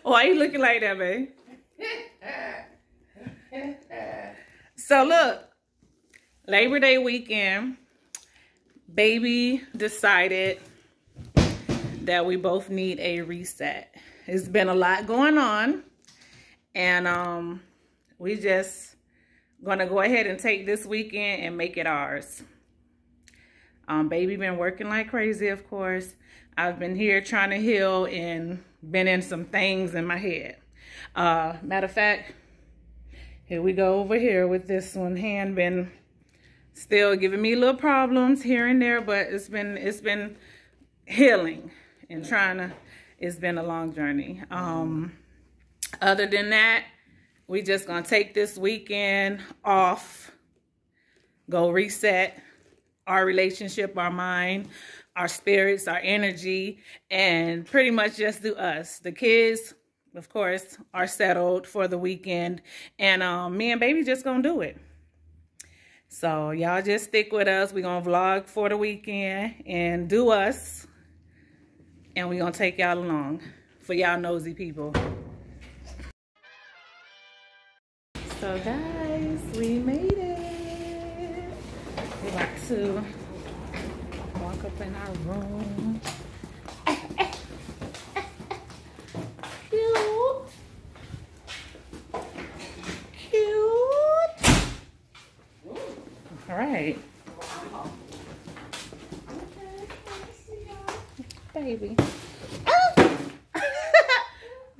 Why you looking like that, babe? So look, Labor Day weekend, baby decided that we both need a reset. It's been a lot going on, and we just gonna go ahead and take this weekend and make it ours. Baby been working like crazy, of course. I've been here trying to heal and been in some things in my head. Matter of fact, here we go over here with this one. Hand been still giving me little problems here and there, but it's been healing and it's been a long journey. Other than that, we just gonna take this weekend off, go reset our relationship, our mind, our spirits, our energy, and pretty much just do us. The kids, of course, are settled for the weekend, and me and baby just gonna do it. So y'all just stick with us. We're gonna vlog for the weekend and do us, and we're gonna take y'all along for y'all nosy people. So guys, we made it. We're about to walk up in our room. Cute. Cute. All right. Baby. Oh!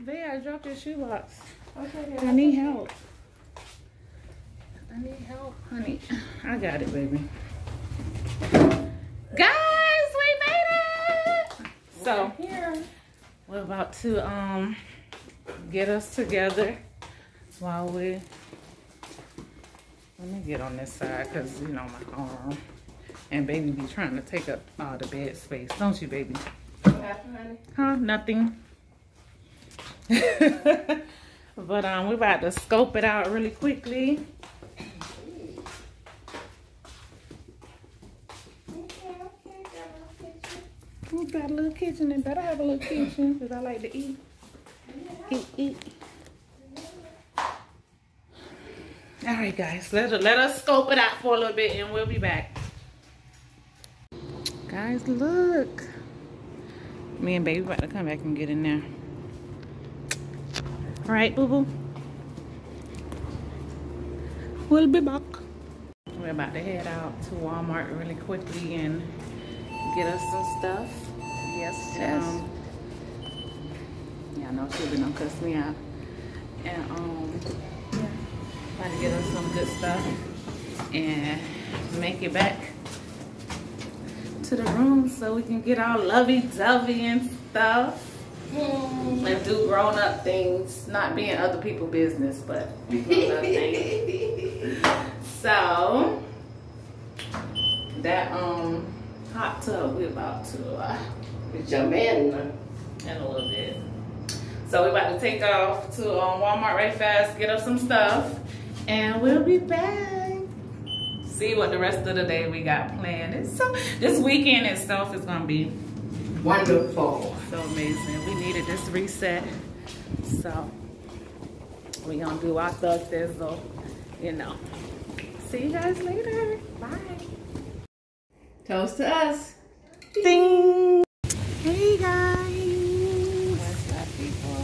Babe, I dropped your shoebox. Okay, I need help. I need help, honey. I got it, baby. Guys, we made it! So, we're about to get us together while we... Let me get on this side because, you know, my arm. And baby be trying to take up all the bed space. Don't you, baby? What happened, honey? Huh? Nothing. But we're about to scope it out really quickly. We got a little kitchen and better have a little kitchen because I like to eat. Eat. All right, guys, let us scope it out for a little bit and we'll be back. Guys, look. Me and baby about to come back and get in there. All right, boo-boo. We'll be back. We're about to head out to Walmart really quickly and get us some stuff. Yes. Yeah, I know she'll be gonna cuss me out. And yeah, about to get us some good stuff and make it back to the room so we can get all lovey-dovey and stuff. And do grown-up things, not being other people's business, but grown-up things. So that hot tub we're about to jump in a little bit. So we're about to take off to Walmart right fast, get us some stuff, and we'll be back. See what the rest of the day we got planned. So this weekend itself is gonna be wonderful. So amazing. We needed this reset. So we gonna do our thug thizzle, you know. See you guys later. Bye. Toast to us. Ding. Hey guys. What's up, people?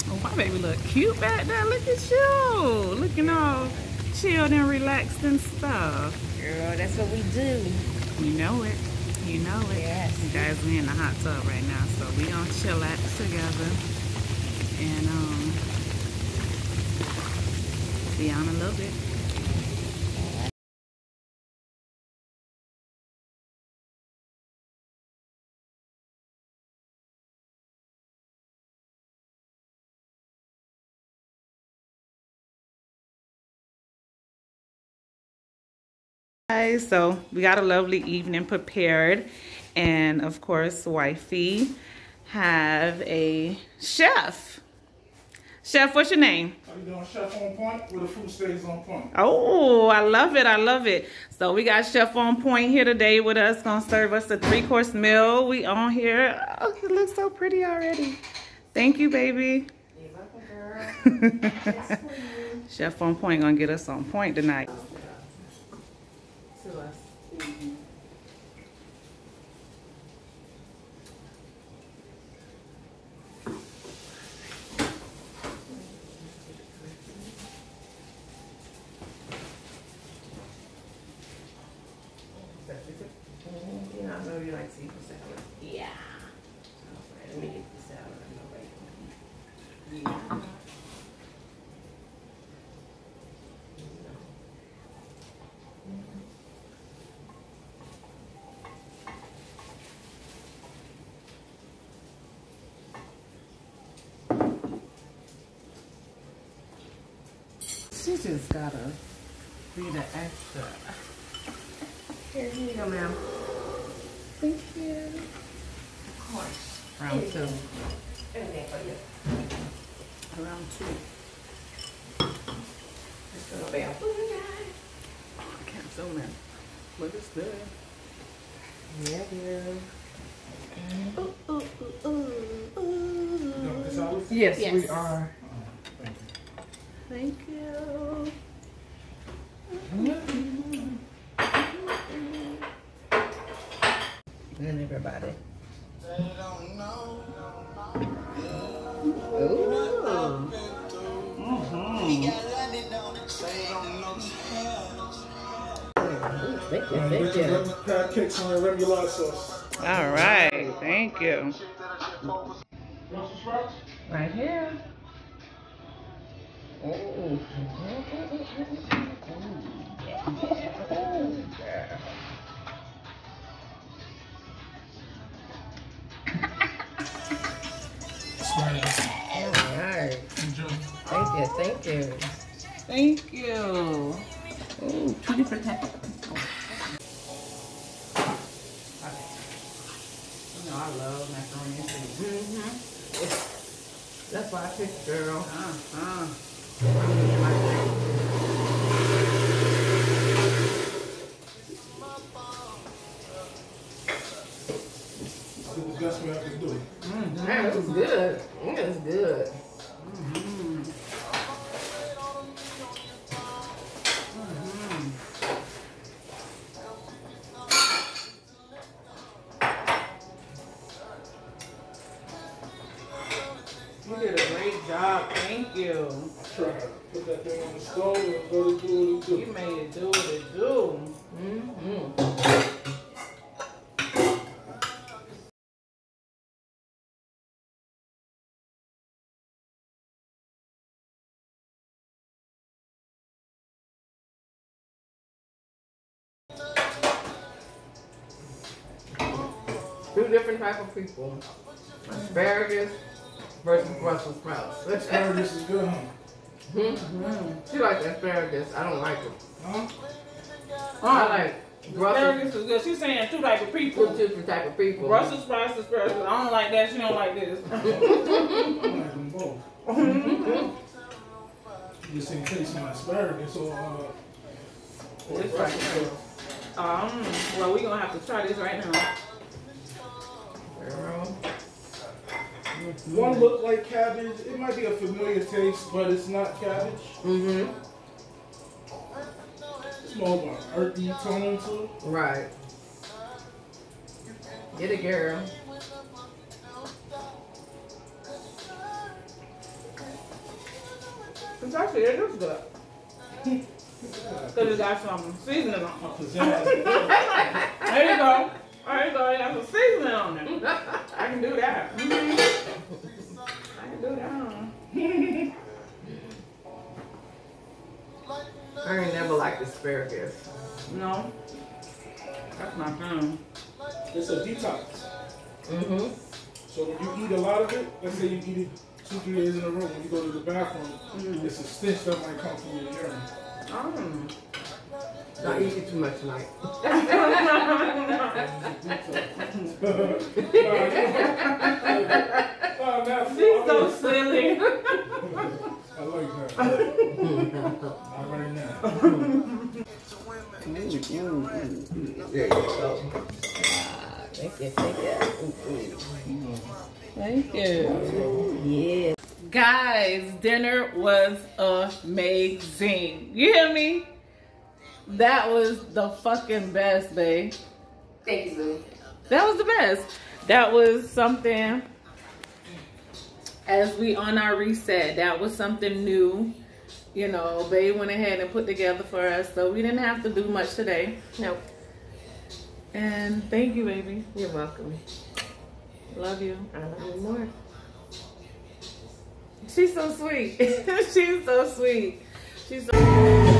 Oh, my baby look cute back there. Look at you. Looking all chilled and relaxed and stuff. Girl, that's what we do. You know it. You know it. Yes. You guys, we in the hot tub right now, so we gonna chillax together and be on a little bit. Guys, so we got a lovely evening prepared, and of course wifey have a chef. Chef, what's your name? How you doing? Chef on point, where the food stays on point. Oh, I love it. I love it. So we got Chef on point here today with us, gonna serve us a 3-course meal. We on here. Oh, it looks so pretty already. Thank you, baby. You're welcome, girl. That's for you. Chef on Point gonna get us on point tonight. To us. You know, I know you like seafood salad. Yeah. Okay, let me get the salad. I know right. Yeah. She just gotta be the extra. Here you go, ma'am. Thank you. Of course. Round two. Everything for you. Round two. It's gonna be a I can't zoom in. But it's good. yeah, girl. You done with the salad? Yes, Yes. we are. Thank you. And everybody. Thank you, thank you. Crab cakes on your remoulade sauce. All right. Thank you. Brussels sprouts? Right here. Oh. All right. Enjoy. Thank you, thank you. Thank you. Ooh, 2 different types. You know, I love macaroni and cheese. That's why I picked, girl. Do the best we have to do. Man, it was good. It was good. You did a great job. Thank you. Try. Put that thing on the stove and let it do what it do. You made it do what it do. Two different type of people. Asparagus versus Brussels sprouts. Asparagus is good, huh? She likes asparagus. I don't like it. Huh? I like Brussels. Asparagus is good. She's saying 2 types of people. Two different type of people. Brussels sprouts, asparagus. I don't like that. She don't like this. I like them both. Just in case my asparagus or This right Brussels here. sprouts. Well, we're gonna have to try this right now. Girl. One look like cabbage. It might be a familiar taste, but it's not cabbage. It's more of an earthy tone to it. Right. Get it, girl. It's actually, it is good. Because it got some seasoning on it. Pizzazz. There you go. There you go. It got some seasoning on it. I can do that. I can do that. I ain't never liked asparagus. No. That's my thing. It's a detox. So when you eat a lot of it, let's say you eat it 2-3 days in a row, when you go to the bathroom, it's a stench that might come from your urine. Don't eat it too much tonight. She's so silly. I like that. Not right now. There you go. Thank you, thank you. Thank you. Yeah. Guys, dinner was amazing. You hear me? That was the fucking best, babe. Thank you, boo. That was the best. That was something, as we on our reset, that was something new. You know, babe went ahead and put together for us, so we didn't have to do much today. Nope. And thank you, baby. You're welcome. Love you. I love you more. She's so sweet. She's so sweet. She's so